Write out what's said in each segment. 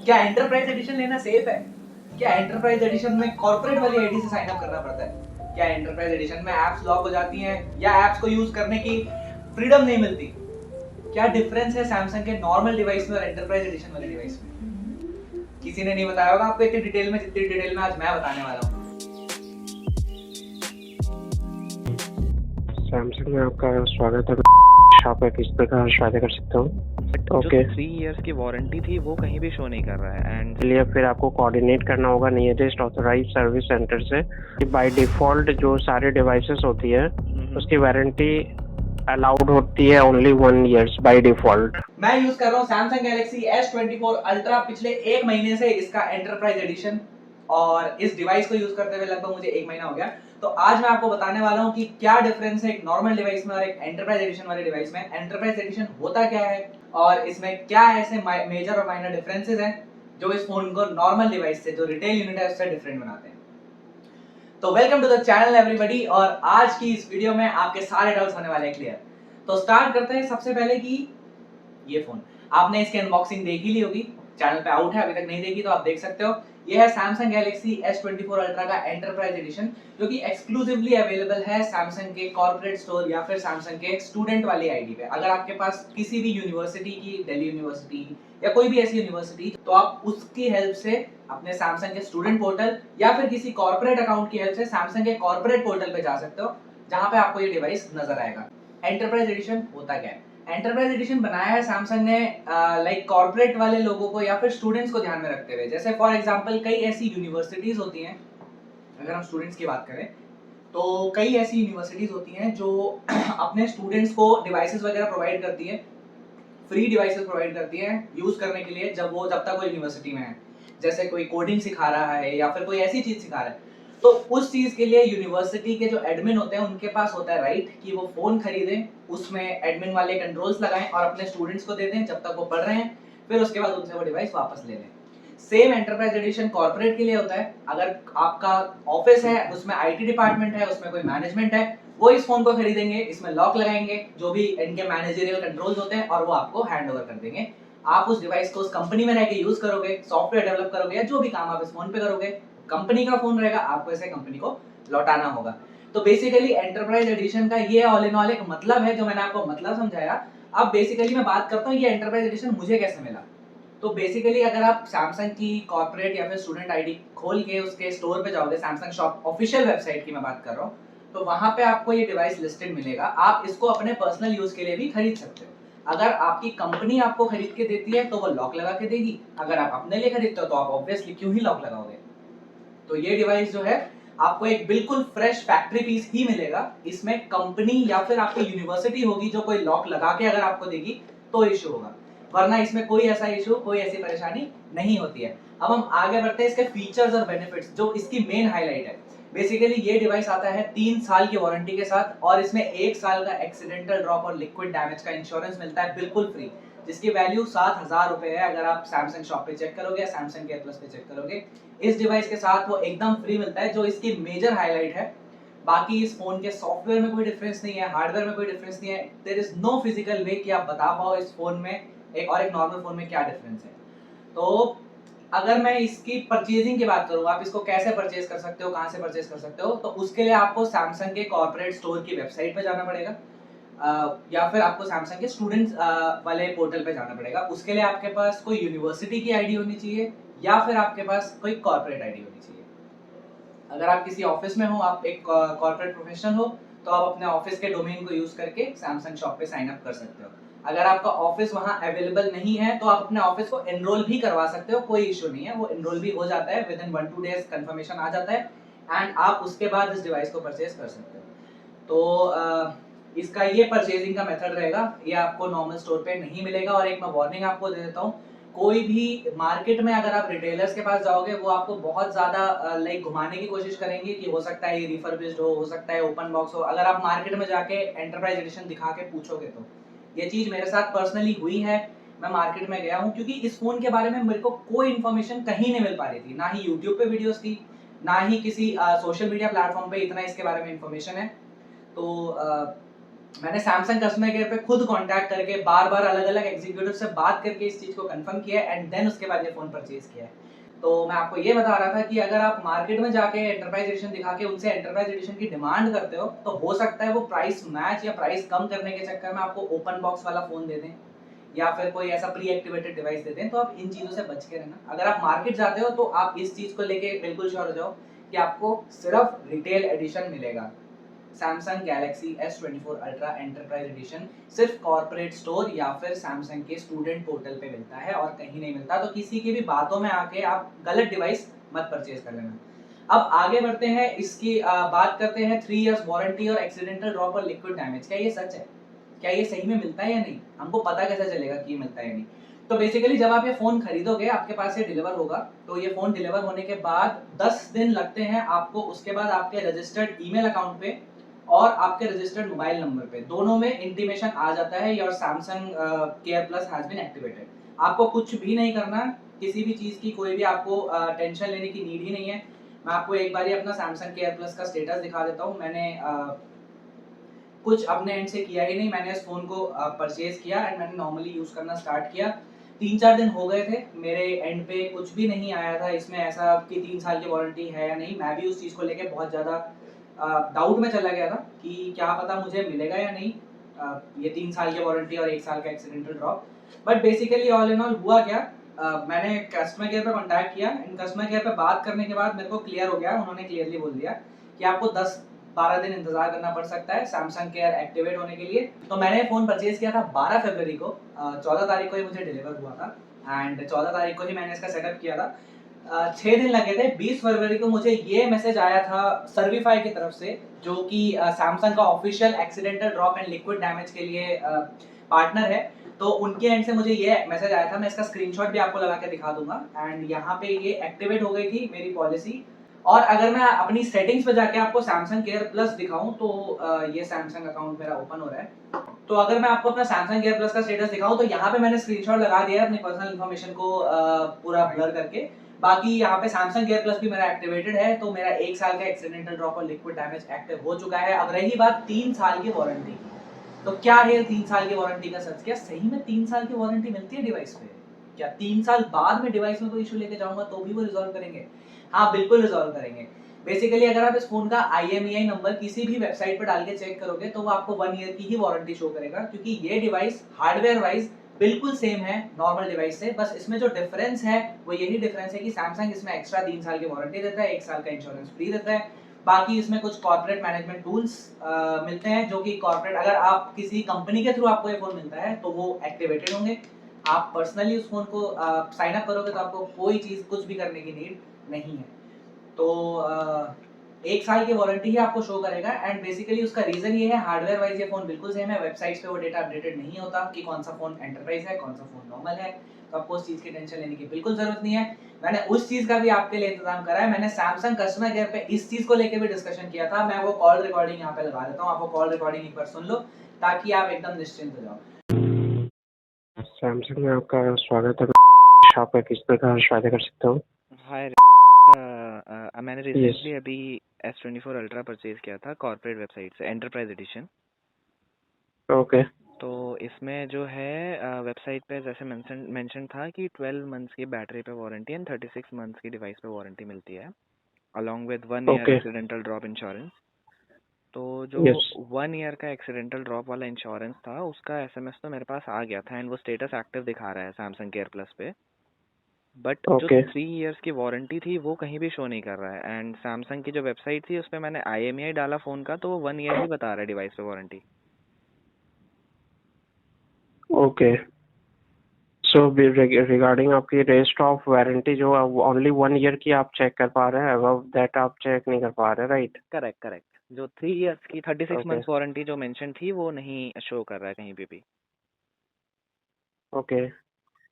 क्या enterprise edition लेना safe है? क्या एंटरप्राइज एडिशन में कॉर्पोरेट वाली आईडी से साइन अप करना पड़ता है? क्या एंटरप्राइज एडिशन में एप्स लॉक हो जाती हैं या एप्स को यूज करने की फ्रीडम नहीं मिलती? क्या डिफरेंस है सैमसंग के नॉर्मल डिवाइस में और एंटरप्राइज एडिशन वाले डिवाइस में? किसी ने नहीं बताया होगा आपको इतनी डिटेल में जितनी डिटेल में आज मैं बताने वाला हूँ। सैमसंग में आपका स्वागत है। आप किस प्रकार सहायता कर सकता हूँ? जो 3 इयर्स की वारंटी थी वो कहीं भी शो नहीं कर रहा है एंड इसलिए फिर आपको कोऑर्डिनेट करना होगा नियरेस्ट ऑथराइज्ड सर्विस सेंटर से। बाय डिफॉल्ट जो सारे डिवाइसेस होती है उसकी वारंटी अलाउड होती है ओनली 1 ईयर्स बाय डिफॉल्ट। मैं यूज कर रहा हूँ सैमसंग गैलेक्सी S24 अल्ट्रा पिछले 1 महीने से, इसका एंटरप्राइज एडिशन, और इस डिवाइस को यूज करते हुए लगभग मुझे 1 महीना हो गया। तो आज मैं आपको बताने वाला हूँ कि क्या डिफरेंस है एक नॉर्मल डिवाइस में और एक एंटरप्राइज एडिशन वाले डिवाइस में। एंटरप्राइज एडिशन होता क्या है और इसमें क्या ऐसे मेजर और माइनर डिफरेंसेस हैं जो इस फोन को नॉर्मल डिवाइस से, जो रिटेल यूनिट है, उससे डिफरेंट बनाते हैं। तो welcome to the channel everybody, और आज की इस वीडियो में आपके सारे डाउट्स होने वाले हैं क्लियर। तो स्टार्ट करते हैं सबसे पहले कि ये फोन, आपने इसकी अनबॉक्सिंग देख ही ली होगी, चैनल पे आउट है, अभी तक नहीं देखी तो आप देख सकते हो। ये है सैमसंग गैलेक्सी S24 अल्ट्रा का एंटरप्राइज एडिशन, जो कि एक्सक्लूसिवली अवेलेबल है सैमसंग के कॉर्पोरेट स्टोर या फिर सैमसंग के स्टूडेंट वाली आईडी पे। अगर आपके पास किसी भी यूनिवर्सिटी की, दिल्ली यूनिवर्सिटी या कोई भी ऐसी यूनिवर्सिटी, तो आप उसकी हेल्प से अपने सैमसंग के स्टूडेंट पोर्टल या फिर किसी कॉर्पोरेट अकाउंट की हेल्प से सैमसंग के कॉर्पोरेट पोर्टल पे जा सकते हो, जहां पे आपको ये डिवाइस नजर आएगा। एंटरप्राइज एडिशन होता क्या है? एंटरप्राइज एडिशन बनाया है सैमसंग ने लाइक कॉर्पोरेट वाले लोगों को या फिर स्टूडेंट्स को ध्यान में रखते हुए। जैसे फॉर एग्जांपल कई ऐसी यूनिवर्सिटीज होती हैं, अगर हम स्टूडेंट्स की बात करें तो कई ऐसी यूनिवर्सिटीज होती हैं जो अपने स्टूडेंट्स को डिवाइसेस वगैरह प्रोवाइड करती है, फ्री डिवाइसेस प्रोवाइड करती है यूज करने के लिए जब तक वो यूनिवर्सिटी में है। जैसे कोई कोडिंग सिखा रहा है या फिर कोई ऐसी चीज सिखा रहा है, तो उस चीज के लिए यूनिवर्सिटी के जो एडमिन होते हैं उनके पास होता है राइट कि वो फोन खरीदें, उसमें एडमिन वाले कंट्रोल्स लगाएं और अपने स्टूडेंट्स को दे दें जब तक वो पढ़ रहे हैं, फिर उसके बाद उनसे वो डिवाइस वापस ले लें। सेम एंटरप्राइज एडिशन कॉर्पोरेट के लिए होता है। अगर आपका ऑफिस है, उसमें आईटी डिपार्टमेंट है, उसमें कोई मैनेजमेंट है, वो इस फोन को खरीदेंगे, इसमें लॉक लगाएंगे, जो भी इनके मैनेजरियल कंट्रोल्स होते हैं, और वो आपको हैंड ओवर कर देंगे। आप उस डिवाइस को उस कंपनी में रह के यूज करोगे, सॉफ्टवेयर डेवलप करोगे या जो भी काम आप इस फोन पे करोगे, कंपनी का फोन रहेगा, आपको इसे कंपनी को लौटाना होगा। तो बेसिकली एंटरप्राइज एडिशन का ये ऑल इन ऑल एक मतलब है, जो मैंने आपको मतलब समझाया। अब बेसिकली मैं बात करता हूँ ये एंटरप्राइज एडिशन मुझे कैसे मिला। तो बेसिकली अगर आप सैमसंग की कॉर्पोरेट या फिर स्टूडेंट आईडी खोल के उसके स्टोर पे जाओगे, सैमसंग शॉप ऑफिशियल वेबसाइट की मैं बात कर रहा हूँ, तो वहां पे आपको ये डिवाइस लिस्टेड मिलेगा। आप इसको अपने पर्सनल यूज के लिए भी खरीद सकते हो। अगर आपकी कंपनी आपको खरीद के देती है तो वो लॉक लगा के देगी, अगर आप अपने लिए खरीदते हो तो आप ऑब्वियसली क्यों ही लॉक लगाओगे। तो ये डिवाइस जो है आपको एक बिल्कुल फ्रेश फैक्ट्री पीस ही मिलेगा। इसमें कंपनी या फिर आपकी यूनिवर्सिटी होगी जो कोई लॉक लगा के अगर आपको देगी तो इश्यू होगा, वरना इसमें कोई ऐसा इशू, कोई ऐसी परेशानी नहीं होती है। अब हम आगे बढ़ते हैं इसके फीचर्स और बेनिफिट्स, जो इसकी मेन हाईलाइट है। बेसिकली ये डिवाइस आता है 3 साल की वारंटी के साथ, और इसमें 1 साल का एक्सीडेंटल ड्रॉप और लिक्विड डैमेज का इंश्योरेंस मिलता है बिल्कुल फ्री, जिसकी वैल्यू 7,000 रुपए है। अगर आप सैमसंग शॉप पे चेक करोगे या सैमसंग केयर प्लस पे चेक करोगे, इस डिवाइस के साथ वो एकदम फ्री मिलता है, जो इसकी मेजर हाईलाइट है। बाकी इस फोन के सॉफ्टवेयर में कोई डिफरेंस नहीं है, हार्डवेयर में कोई डिफरेंस नहीं है। देयर इज नो फिजिकल वे कि आप बता पाओ इस फोन में एक और एक नॉर्मल फोन में क्या डिफरेंस है। तो अगर मैं इसकी परचेजिंग की बात करूं, आप इसको कैसे परचेज कर सकते हो, कहां से परचेज कर सकते हो, तो उसके लिए आपको सैमसंग के कॉर्पोरेट स्टोर की वेबसाइट पे जाना पड़ेगा, या फिर आपको सैमसंग के स्टूडेंट्स वाले पोर्टल पे जाना पड़ेगा। उसके लिए आपके पास कोई यूनिवर्सिटी की आईडी होनी चाहिए या फिर आपके पास कोई कॉर्पोरेट आईडी होनी चाहिए। अगर आप किसी ऑफिस में हो, आप एक कॉर्पोरेट प्रोफेशनल हो, तो आप अपने ऑफिस के डोमेन को यूज करके सैमसंग शॉप पे साइन अप कर सकते हो। अगर आपका ऑफिस वहां अवेलेबल नहीं है तो आप अपने ऑफिस को एनरोल भी करवा सकते हो, कोई इशू नहीं है, वो एनरोल भी हो जाता है, विद इन 1-2 डेज कंफर्मेशन आ जाता है, एंड आप उसके बाद इस डिवाइस को परचेज कर सकते हो। तो इसका ये परचेजिंग का मेथड रहेगा, ये आपको नॉर्मल स्टोर पे नहीं मिलेगा। और एक मैं वार्निंग आपको दे देता हूँ, कोई भी मार्केट में अगर आप रिटेलर्स के पास जाओगे, वो आपको बहुत ज्यादा लाइक घुमाने की कोशिश करेंगे कि हो सकता है ये रिफर्बिश्ड हो सकता है ओपन बॉक्स हो। अगर आप मार्केट में जाके एंटरप्राइज एडिशन दिखा के पूछोगे, तो ये चीज मेरे साथ पर्सनली हुई है। मैं मार्केट में गया हूँ क्योंकि इस फोन के बारे में मेरे को कोई इन्फॉर्मेशन कहीं नहीं मिल पा रही थी, ना ही यूट्यूब पे वीडियोस थी, ना ही किसी सोशल मीडिया प्लेटफॉर्म पे इतना इसके बारे में इन्फॉर्मेशन है। तो मैंने सैमसंग कस्टमर केयर पे खुद कांटेक्ट करके बार बार अलग अलग एग्जीक्यूटिव से बात करके इस चीज़ को कंफर्म किया है एंड देन उसके बाद ये फ़ोन परचेज किया है। तो मैं आपको ये बता रहा था कि अगर आप मार्केट में जाके एंटरप्राइज एडिशन दिखा के उनसे एंटरप्राइज एडिशन की डिमांड करते हो तो हो सकता है वो प्राइस मैच या प्राइस कम करने के चक्कर में आपको ओपन बॉक्स वाला फ़ोन दे दें या फिर कोई ऐसा प्री एक्टिवेटेड डिवाइस देते हैं। तो आप इन चीज़ों से बच के रहना। अगर आप मार्केट जाते हो तो आप इस चीज़ को लेके बिल्कुल श्योर हो जाओ कि आपको सिर्फ रिटेल एडिशन मिलेगा। Samsung Galaxy S24 ultra enterprise addition सिर्फ कॉर्पोरेट स्टोर या फिर सैमसंग के स्टूडेंट पोर्टल पे मिलता है और कहीं नहीं मिलता। तो किसी की भी बातों में आके आप गलत डिवाइस मत परचेज कर लेना। अब आगे बढ़ते हैं, इसकी बात करते हैं 3 इयर्स वारंटी और एक्सीडेंटल ड्रॉप और लिक्विड डैमेज। क्या ये सच है? क्या ये सही में मिलता है या नहीं? हमको पता कैसे चलेगा कि ये मिलता है या नहीं? तो बेसिकली जब आप ये फ़ोन खरीदोगे, आपके पास ये डिलीवर होगा, तो ये फ़ोन डिलीवर होने के बाद 10 दिन लगते हैं आपको, उसके बाद आपके रजिस्टर्ड ईमेल अकाउंट पे और आपके रजिस्टर्ड मोबाइल नंबर पे दोनों में इंटीमेशन आ जाता है your Samsung care plus has been activated. आपको कुछ भी नहीं करना, किसी भी चीज़ की कोई भी आपको टेंशन लेने की नीड ही नहीं है। मैं आपको एक बारी अपना सैमसंग केयर प्लस का स्टेटस दिखा देता हूँ। मैंने कुछ अपने एंड से किया ही नहीं, मैंने इस फ़ोन को परचेज़ किया एंड मैंने नॉर्मली यूज़ करना स्टार्ट किया। 3-4 दिन हो गए थे, मेरे एंड पे कुछ भी नहीं आया था इसमें ऐसा कि 3 साल की वारंटी है या नहीं। मैं भी उस चीज़ को लेके बहुत ज़्यादा डाउट में चला गया था कि क्या पता मुझे मिलेगा या नहीं ये 3 साल की वारंटी और 1 साल का accidental drop. But basically all in all हुआ क्या, मैंने कस्टमर केयर पे कॉन्टैक्ट किया एंड कस्टमर केयर पे बात करने के बाद मेरे को क्लियर हो गया, उन्होंने क्लियरली बोल दिया कि आपको 10-12 दिन इंतजार करना पड़ सकता है सैमसंग केयर एक्टिवेट होने के लिए। तो मैंने फ़ोन परचेज़ किया था 12 फरवरी को, 14 तारीख को ही मुझे डिलीवर हुआ था एंड 14 तारीख को ही मैंने इसका सेटअप किया था। 6 दिन लगे थे। 20 फरवरी को मुझे ये मैसेज आया था सर्विफाई की तरफ से, जो कि सैमसंग का official accidental drop and liquid damage के लिए पार्टनर है। तो उनके एंड से मुझे ये मैसेज आया था, मैं इसका स्क्रीनशॉट भी आपको लगा के दिखा दूंगा एंड यहाँ पे ये एक्टिवेट हो गई थी मेरी पॉलिसी। और अगर मैं अपनी सेटिंग्स पे जाके आपको सैमसंग केयर प्लस दिखाऊं तो ये सैमसंग अकाउंट मेरा ओपन हो रहा है। तो अगर मैं आपको अपना सैमसंग केयर प्लस का स्टेटस दिखाऊं तो यहाँ पे मैंने स्क्रीनशॉट लगा दिया है अपनी पर्सनल इन्फॉर्मेशन को पूरा ब्लर करके। बाकी यहाँ पे सैमसंग केयर प्लस भी मेरा एक्टिवेटेड है, तो मेरा 1 साल का एक्सीडेंटल ड्रॉप और लिक्विड डैमेज एक्टिव हो चुका है। अब रही बात 3 साल की वारंटी की, तो क्या है 3 साल की वारंटी का सच? क्या सही में 3 साल की वारंटी मिलती है डिवाइस पे? क्या 3 साल बाद में डिवाइस में कोई इशू लेके जाऊंगा तो भी वो रिजॉल्व करेंगे? हाँ, बिल्कुल रिजॉल्व करेंगे। बेसिकली अगर आप इस फोन का IMEI नंबर किसी भी वेबसाइट पर डाल के चेक करोगे तो वो आपको 1 ईयर की ही वारंटी शो करेगा, क्योंकि ये डिवाइस हार्डवेयर वाइज बिल्कुल सेम है नॉर्मल डिवाइस से। बस इसमें जो डिफरेंस है वो यही डिफरेंस है कि सैमसंग इसमें एक्स्ट्रा 3 साल की वारंटी देता है, 1 साल का इंश्योरेंस फ्री देता है। बाकी इसमें कुछ कॉर्पोरेट मैनेजमेंट टूल्स मिलते हैं, जो कि कॉर्पोरेट, अगर आप किसी कंपनी के थ्रू आपको ये फोन मिलता है तो वो एक्टिवेटेड होंगे। आप पर्सनली उस फोन को साइन अप करोगे तो आपको कोई चीज़ कुछ भी करने की नीड नहीं है। तो 1 साल की वारंटी ही आपको शो करेगा एंड बेसिकली उसका रीज़न ये है, हार्डवेयर वाइज ये फ़ोन बिल्कुल सेम है। वेबसाइट्स पे वो डेटा अपडेटेड नहीं होता कि कौन सा फ़ोन एंटरप्राइज है, कौन सा फ़ोन नॉर्मल है। तो आपको उस चीज़ की टेंशन लेने की बिल्कुल ज़रूरत नहीं है। मैंने उस चीज़ का भी आपके लिए इंतज़ाम करा है। मैंने सैमसंग कस्टमर केयर पे इस चीज़ को लेके भी डिस्कशन किया था। मैं वो कॉल रिकॉर्डिंग यहाँ पे लगा देता हूँ, आप वो कॉल रिकॉर्डिंग एक बार सुन लो ताकि आप एकदम निश्चिंत हो जाओ। सैमसंग में आपका स्वागत है। शॉप पे किस प्रकार सहायता कर सकता हूँ? हाय, मैंने यस। रिसेंटली अभी S24 अल्ट्रा परचेज किया था कॉर्पोरेट वेबसाइट से, एंटरप्राइज एडिशन। ओके। तो इसमें जो है वेबसाइट पे जैसे मेंशन था कि 12 मंथ्स की बैटरी पे वारंटी एंड 36 मंथ्स की डिवाइस पे वारंटी मिलती है, along with 1 year okay. Accidental drop insurance. तो जो यस। 1 ईयर का एक्सीडेंटल ड्रॉप वाला इंश्योरेंस था उसका SMS तो मेरे पास आ गया था एंड वो स्टेटस एक्टिव दिखा रहा है सैमसंग केयर प्लस पे। बट जो ओके। 3 इयर्स की वारंटी थी वो कहीं भी शो नहीं कर रहा है एंड सैमसंग की जो वेबसाइट थी उस पर मैंने IMEI डाला फ़ोन का तो वो 1 ईयर ही बता रहा है डिवाइस पे वारंटी। ओके। सो रिगार्डिंग आपकी रेस्ट ऑफ वारंटी जो ओनली 1 ईयर की आप चेक कर पा रहे हैं, अबव दैट आप चेक नहीं कर पा रहे, राइट? करेक्ट करेक्ट, जो 3 इयर्स की 36 ओके। मंथ्स वारंटी जो मेंशन थी वो नहीं शो कर रहा है कहीं पे भी। ओके।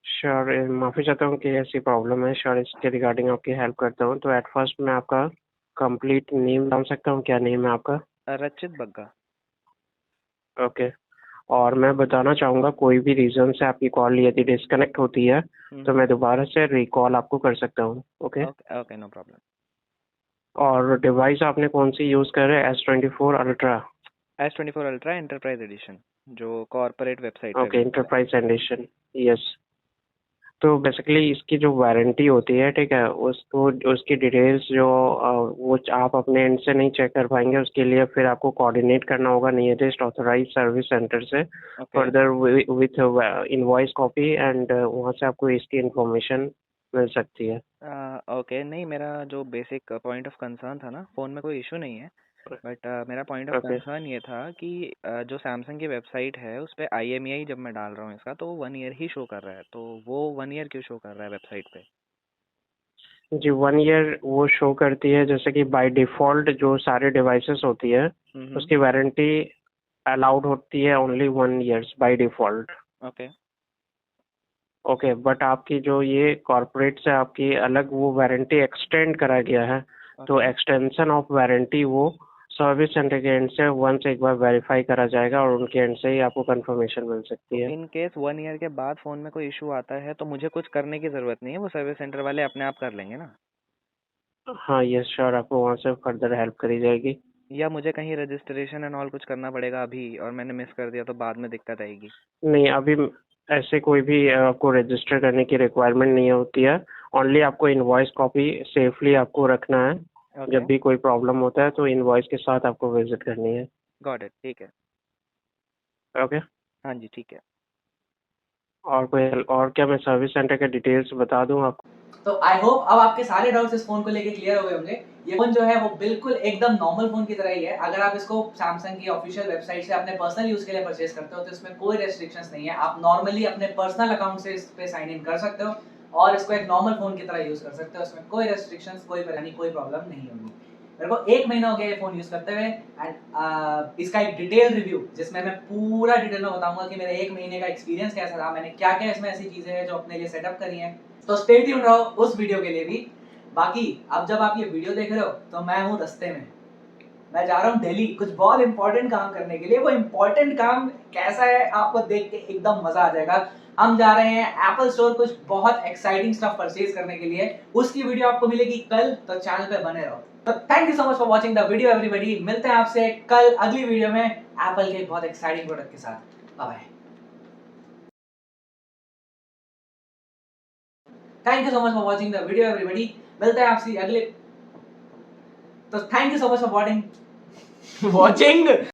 श्योर, माफ़ी चाहता हूँ कि ऐसी प्रॉब्लम है। श्योर, इसके रिगार्डिंग आपकी हेल्प करता हूँ। तो एट फर्स्ट मैं आपका कंप्लीट नेम जान सकता हूँ? क्या नेम है आपका? रचित बग्गा। ओके। और मैं बताना चाहूँगा, कोई भी रीज़न से आपकी कॉल यदि डिस्कनेक्ट होती है तो मैं दोबारा से रिकॉल आपको कर सकता हूँ। Okay. Okay okay, no problem. और डिवाइस आपने कौन सी यूज़ कर रहे हैं? S24 ultra? S24 ultra enterprise edition जो कॉर्पोरेट वेबसाइट पे ओके, मिलता है। Enterprise edition, yes. तो बेसिकली इसकी जो वारंटी होती है, ठीक है, उसको उसकी डिटेल्स जो वो आप अपने एंड से नहीं चेक कर पाएंगे, उसके लिए फिर आपको कोऑर्डिनेट करना होगा नियरेस्ट ऑथराइज सर्विस सेंटर से okay further with invoice copy, and वहाँ से आपको इसकी इंफॉर्मेशन मिल सकती है। ओके, नहीं मेरा जो बेसिक पॉइंट ऑफ कंसर्न था ना, फ़ोन में कोई इशू नहीं है, बट मेरा पॉइंट ऑफ ओके कंसर्न ये था कि जो सैमसंग की वेबसाइट है उस पे IMEI जब मैं डाल रहा हूँ इसका, तो 1 ईयर ही शो कर रहा है, तो वो 1 ईयर क्यों शो कर रहा है वेबसाइट पे? जी, 1 ईयर वो शो करती है, जैसे कि बाय डिफ़ॉल्ट जो सारे डिवाइसेस होती है उसकी वारंटी अलाउड होती है only 1 years by default. Okay okay, but आपकी जो ये कॉर्पोरेट से आपकी अलग वो वारंटी एक्सटेंड करा गया है, तो ओके एक्सटेंशन ऑफ वारंटी वो सर्विस सेंटर के एंड से वंस एक बार वेरीफाई करा जाएगा और उनके एंड से ही आपको कंफर्मेशन मिल सकती है। इन केस 1 ईयर के बाद फ़ोन में कोई इशू आता है तो मुझे कुछ करने की ज़रूरत नहीं है, वो सर्विस सेंटर वाले अपने आप कर लेंगे ना? हाँ यस श्योर, आपको वहाँ से फर्दर हेल्प करी जाएगी। या मुझे कहीं रजिस्ट्रेशन एंड ऑल कुछ करना पड़ेगा अभी, और मैंने मिस कर दिया तो बाद में दिक्कत आएगी? नहीं, अभी ऐसे कोई भी आपको रजिस्टर करने की रिक्वायरमेंट नहीं होती है। ओनली आपको इनवॉइस कॉपी सेफली आपको रखना है। ओके जब भी कोई प्रॉब्लम होता है तो इनवॉइस के साथ आपको विजिट करनी है। गॉट इट, ठीक है। ओके, हाँ जी, ठीक है। और क्या मैं सर्विस सेंटर के डिटेल्स बता दूं आपको? तो आई होप अब आपके सारे डाउट्स इस फोन को लेके क्लियर हो गए होंगे। ये फोन जो है वो बिल्कुल एकदम नॉर्मल फोन की तरह ही है। अगर आप इसको सैमसंग की ऑफिशियल वेबसाइट से अपने पर्सनल यूज के लिए परचेज करते हो तो इसमें कोई रेस्ट्रिक्शंस नहीं है। आप नॉर्मली अपने पर्सनल अकाउंट से इस पे साइन इन कर सकते हो और इसको एक नॉर्मल फोन की तरह यूज कर सकते हो। इसमें कोई रेस्ट्रिक्शंस, कोई परेशानी, कोई प्रॉब्लम नहीं होगी। मेरे को 1 महीना हो गया ये फोन यूज करते हुए एंड इसका एक डिटेल रिव्यू जिसमें मैं पूरा डिटेल में बताऊंगा कि मेरे 1 महीने का एक्सपीरियंस कैसा रहा, मैंने क्या-क्या इसमें ऐसी चीजें हैं जो अपने लिए सेटअप करी हैं। तो स्टे ट्यून रहो उस वीडियो के लिए भी। बाकी अब जब आप ये वीडियो देख रहे हो तो मैं हूँ रास्ते में, मैं जा रहा हूँ दिल्ली कुछ बहुत इंपॉर्टेंट काम करने के लिए। वो इंपॉर्टेंट काम कैसा है आपको देख के एकदम मजा आ जाएगा। हम जा रहे हैं एप्पल स्टोर कुछ बहुत एक्साइटिंग स्टफ परचेज करने के लिए। उसकी वीडियो आपको मिलेगी कल, तो चैनल पे बने रहो। तो thank you so much for watching the video everybody. मिलते हैं आपसे कल अगली वीडियो में एप्पल के बहुत एक्साइटिंग प्रोडक्ट के साथ। Bye bye. Thank you so much for watching the video everybody. मिलते हैं आपसे अगले, तो thank you so much for watching